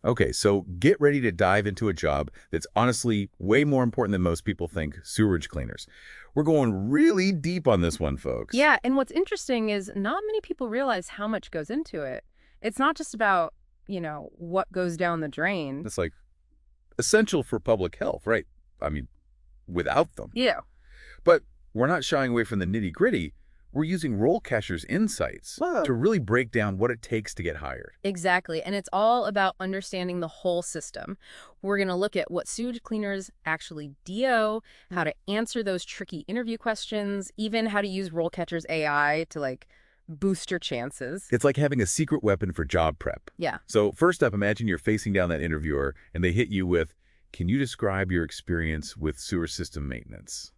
Okay, so get ready to dive into a job that's honestly way more important than most people think, sewerage cleaners. We're going really deep on this one, folks. Yeah, and what's interesting is not many people realize how much goes into it. It's not just about, what goes down the drain. It's like essential for public health, right? I mean, without them. Yeah. But we're not shying away from the nitty-gritty. We're using RoleCatcher's insights Whoa. to really break down what it takes to get hired. Exactly. And it's all about understanding the whole system. We're going to look at what sewage cleaners actually do, how to answer those tricky interview questions, even how to use RoleCatcher's AI to boost your chances. It's like having a secret weapon for job prep. Yeah. So first up, imagine you're facing down that interviewer and they hit you with, can you describe your experience with sewer system maintenance?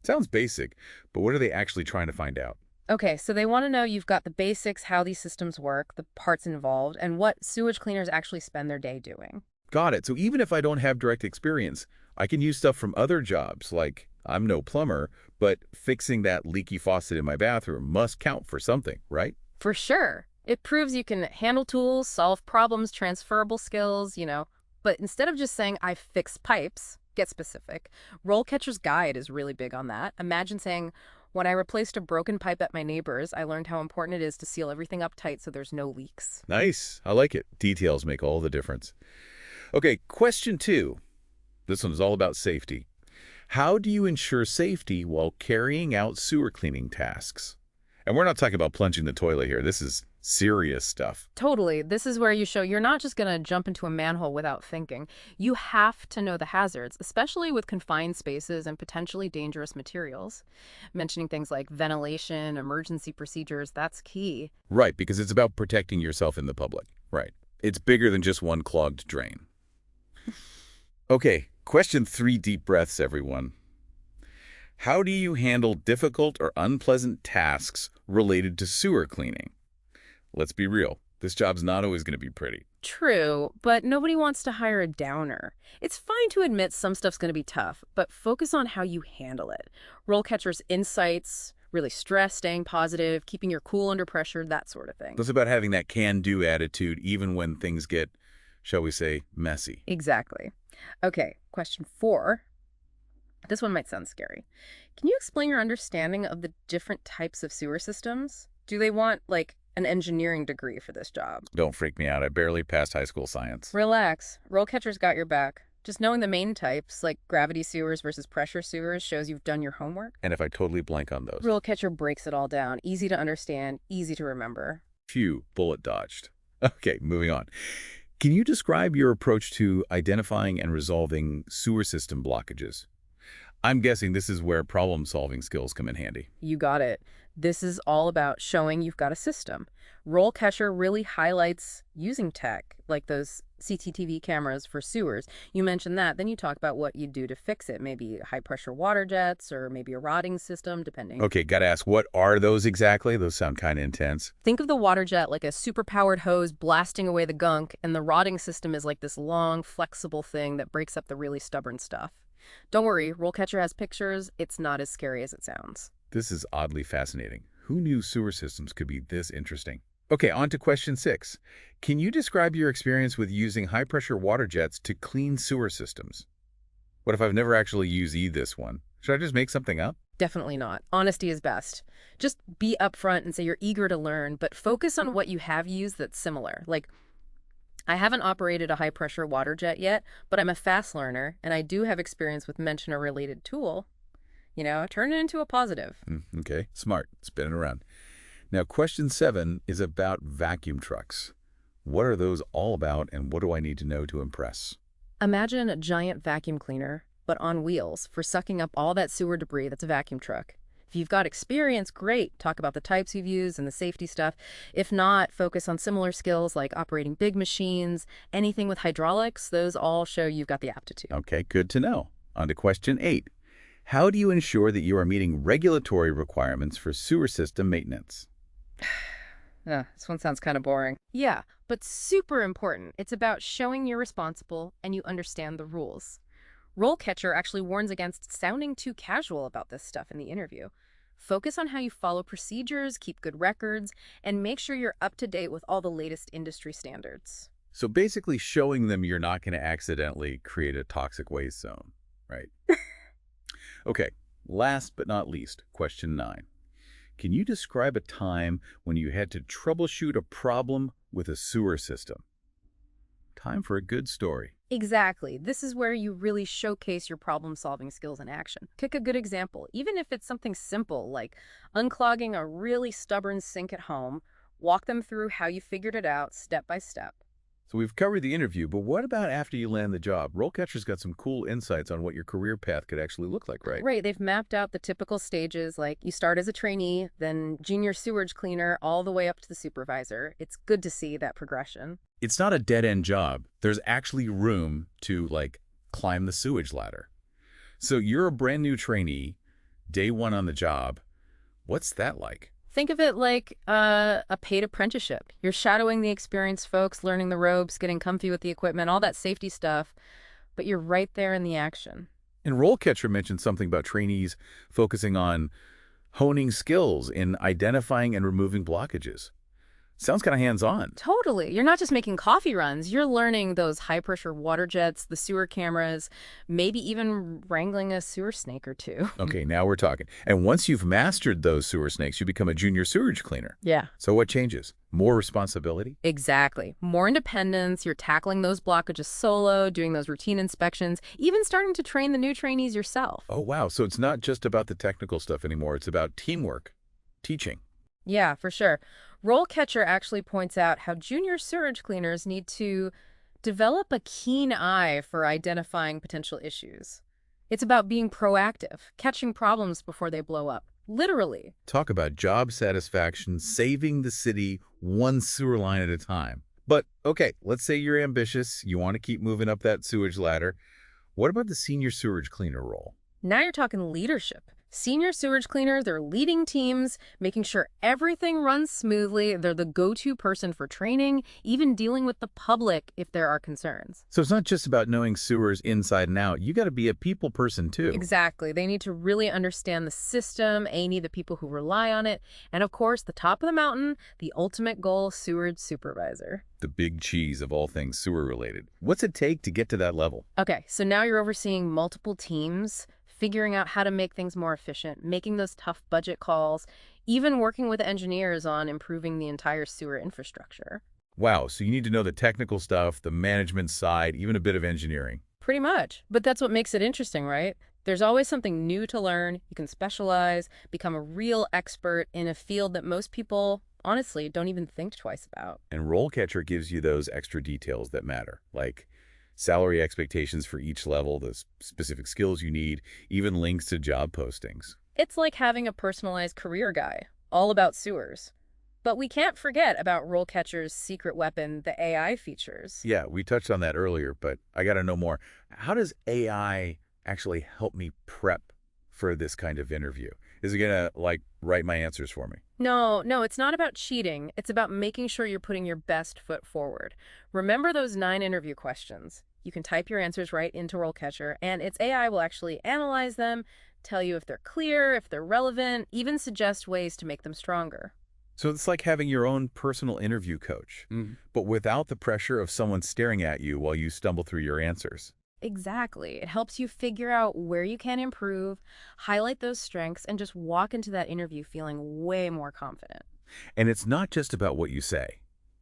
Sounds basic, but what are they actually trying to find out? Okay, so they want to know you've got the basics, how these systems work, the parts involved, and what sewage cleaners actually spend their day doing. Got it. So even if I don't have direct experience, I can use stuff from other jobs, like I'm no plumber, but fixing that leaky faucet in my bathroom must count for something, right? For sure. It proves you can handle tools, solve problems, transferable skills. But instead of just saying, I fix pipes, get specific. RoleCatcher's Guide is really big on that. Imagine saying, when I replaced a broken pipe at my neighbor's, I learned how important it is to seal everything up tight so there's no leaks. Nice. I like it. Details make all the difference. Okay, question 2. This one is all about safety. How do you ensure safety while carrying out sewer cleaning tasks? And we're not talking about plunging the toilet here. This is serious stuff. Totally. This is where you show you're not just going to jump into a manhole without thinking. You have to know the hazards, especially with confined spaces and potentially dangerous materials. Mentioning things like ventilation, emergency procedures, that's key. Right, because it's about protecting yourself in the public. Right. It's bigger than just one clogged drain. Okay, question 3, deep breaths, everyone. How do you handle difficult or unpleasant tasks related to sewer cleaning? Let's be real. This job's not always going to be pretty. True, but nobody wants to hire a downer. It's fine to admit some stuff's going to be tough, but focus on how you handle it. Rollcatcher's insights, really stress, staying positive, keeping your cool under pressure, that sort of thing. It's about having that can-do attitude even when things get, shall we say, messy. Exactly. Okay, question 4. This one might sound scary. Can you explain your understanding of the different types of sewer systems? Do they want, an engineering degree for this job? Don't freak me out. I barely passed high school science. Relax. Rollcatcher's got your back. Just knowing the main types, like gravity sewers versus pressure sewers, shows you've done your homework. And if I totally blank on those? Rollcatcher breaks it all down. Easy to understand, easy to remember. Phew, bullet dodged. Okay, moving on. Can you describe your approach to identifying and resolving sewer system blockages? I'm guessing this is where problem-solving skills come in handy. You got it. This is all about showing you've got a system. Rollcatcher really highlights using tech, like those CCTV cameras for sewers. You mentioned that, then you talk about what you do to fix it. Maybe high-pressure water jets or maybe a rotting system, depending. Okay, gotta ask, what are those exactly? Those sound kind of intense. Think of the water jet like a super-powered hose blasting away the gunk, and the rotting system is like this long, flexible thing that breaks up the really stubborn stuff. Don't worry, RoleCatcher has pictures. It's not as scary as it sounds. This is oddly fascinating. Who knew sewer systems could be this interesting? Okay, on to question 6. Can you describe your experience with using high-pressure water jets to clean sewer systems? What if I've never actually used this one? Should I just make something up? Definitely not. Honesty is best. Just be upfront and say you're eager to learn, but focus on what you have used that's similar. Like, I haven't operated a high-pressure water jet yet, but I'm a fast learner, and I do have experience with mention a related tool. Turn it into a positive. Okay, smart. Spin it around. Now, question 7 is about vacuum trucks. What are those all about, and what do I need to know to impress? Imagine a giant vacuum cleaner, but on wheels, for sucking up all that sewer debris that's a vacuum truck. If you've got experience, great. Talk about the types you've used and the safety stuff. If not, focus on similar skills like operating big machines, anything with hydraulics. Those all show you've got the aptitude. Okay, good to know. On to question 8. How do you ensure that you are meeting regulatory requirements for sewer system maintenance? This one sounds kind of boring. Yeah, but super important. It's about showing you're responsible and you understand the rules. RoleCatcher actually warns against sounding too casual about this stuff in the interview. Focus on how you follow procedures, keep good records, and make sure you're up to date with all the latest industry standards. So basically showing them you're not going to accidentally create a toxic waste zone, right? Okay, last but not least, question 9. Can you describe a time when you had to troubleshoot a problem with a sewer system? Time for a good story. Exactly. This is where you really showcase your problem-solving skills in action. Pick a good example, even if it's something simple like unclogging a really stubborn sink at home. Walk them through how you figured it out step by step. So we've covered the interview, but what about after you land the job? RoleCatcher's got some cool insights on what your career path could actually look like, right? Right, they've mapped out the typical stages like you start as a trainee, then junior sewage cleaner, all the way up to the supervisor. It's good to see that progression. It's not a dead-end job. There's actually room to, like, climb the sewage ladder. So you're a brand new trainee, day one on the job. What's that like? Think of it like a paid apprenticeship. You're shadowing the experienced folks, learning the ropes, getting comfy with the equipment, all that safety stuff, but you're right there in the action. And RoleCatcher mentioned something about trainees focusing on honing skills in identifying and removing blockages. Sounds kind of hands-on. Totally. You're not just making coffee runs. You're learning those high-pressure water jets, the sewer cameras, maybe even wrangling a sewer snake or two. Okay, now we're talking. And once you've mastered those sewer snakes, you become a junior sewage cleaner. Yeah. So what changes? More responsibility? Exactly. More independence. You're tackling those blockages solo, doing those routine inspections, even starting to train the new trainees yourself. Oh, wow. So it's not just about the technical stuff anymore. It's about teamwork, teaching. Yeah, for sure. RoleCatcher actually points out how junior sewage cleaners need to develop a keen eye for identifying potential issues. It's about being proactive, catching problems before they blow up. Literally. Talk about job satisfaction, saving the city one sewer line at a time. But, okay, let's say you're ambitious. You want to keep moving up that sewage ladder. What about the senior sewage cleaner role? Now you're talking leadership. Senior sewage cleaners, they're leading teams, making sure everything runs smoothly. They're the go-to person for training, even dealing with the public if there are concerns. So it's not just about knowing sewers inside and out. You got to be a people person, too. Exactly. They need to really understand the system, the people who rely on it, and of course, the top of the mountain, the ultimate goal, sewerage supervisor. The big cheese of all things sewer-related. What's it take to get to that level? Okay, so now you're overseeing multiple teams, figuring out how to make things more efficient, making those tough budget calls, even working with engineers on improving the entire sewer infrastructure. Wow, so you need to know the technical stuff, the management side, even a bit of engineering. Pretty much. But that's what makes it interesting, right? There's always something new to learn. You can specialize, become a real expert in a field that most people, honestly, don't even think twice about. And RoleCatcher gives you those extra details that matter, like salary expectations for each level, the specific skills you need, even links to job postings. It's like having a personalized career guide, all about sewers. But we can't forget about RoleCatcher's secret weapon, the AI features. Yeah, we touched on that earlier, but I got to know more. How does AI actually help me prep for this kind of interview? Is it going to, like, write my answers for me? No, it's not about cheating. It's about making sure you're putting your best foot forward. Remember those 9 interview questions. You can type your answers right into RoleCatcher, and its AI will actually analyze them, tell you if they're clear, if they're relevant, even suggest ways to make them stronger. So it's like having your own personal interview coach, but without the pressure of someone staring at you while you stumble through your answers. Exactly. It helps you figure out where you can improve, highlight those strengths, and just walk into that interview feeling way more confident. And it's not just about what you say,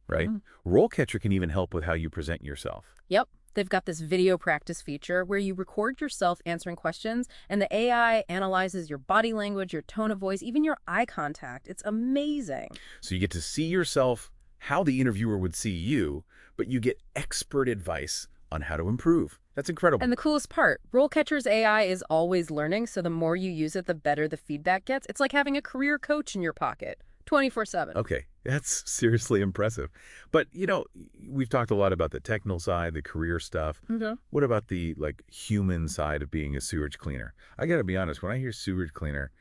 right? RoleCatcher can even help with how you present yourself. Yep. They've got this video practice feature where you record yourself answering questions, and the AI analyzes your body language, your tone of voice, even your eye contact. It's amazing. So you get to see yourself how the interviewer would see you, but you get expert advice on how to improve. That's incredible. And the coolest part, RoleCatcher's AI is always learning, so the more you use it, the better the feedback gets. It's like having a career coach in your pocket, 24/7. Okay, that's seriously impressive. But, you know, we've talked a lot about the technical side, the career stuff. Okay. What about the, like, human side of being a sewage cleaner? I got to be honest, when I hear sewage cleaner,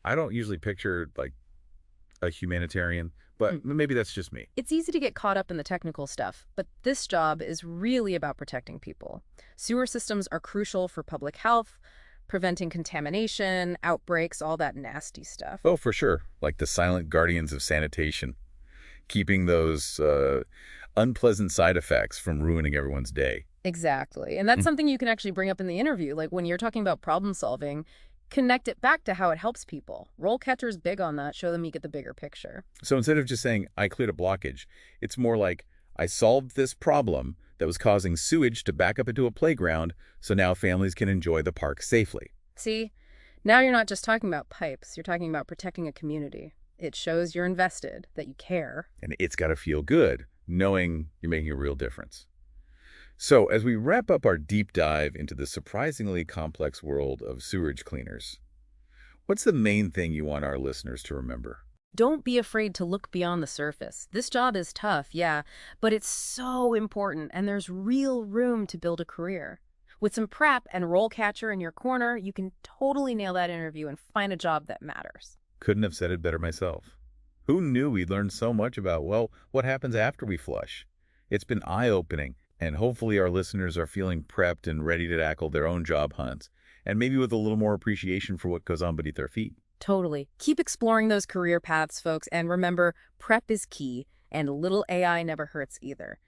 I don't usually picture, like, a humanitarian, but maybe that's just me. It's easy to get caught up in the technical stuff, but this job is really about protecting people. Sewer systems are crucial for public health, preventing contamination, outbreaks, all that nasty stuff. Oh, for sure. Like the silent guardians of sanitation, keeping those unpleasant side effects from ruining everyone's day. Exactly. And that's something you can actually bring up in the interview. Like when you're talking about problem solving, connect it back to how it helps people. RoleCatcher's big on that. Show them you get the bigger picture. So instead of just saying, I cleared a blockage, it's more like, I solved this problem that was causing sewage to back up into a playground, so now families can enjoy the park safely. See, now you're not just talking about pipes, you're talking about protecting a community. It shows you're invested, that you care. And it's got to feel good, knowing you're making a real difference. So as we wrap up our deep dive into the surprisingly complex world of sewerage cleaners, what's the main thing you want our listeners to remember? Don't be afraid to look beyond the surface. This job is tough, yeah, but it's so important, and there's real room to build a career. With some prep and RoleCatcher in your corner, you can totally nail that interview and find a job that matters. Couldn't have said it better myself. Who knew we'd learn so much about, well, what happens after we flush? It's been eye-opening, and hopefully our listeners are feeling prepped and ready to tackle their own job hunts, and maybe with a little more appreciation for what goes on beneath their feet. Totally. Keep exploring those career paths, folks, and remember, prep is key, and a little AI never hurts either.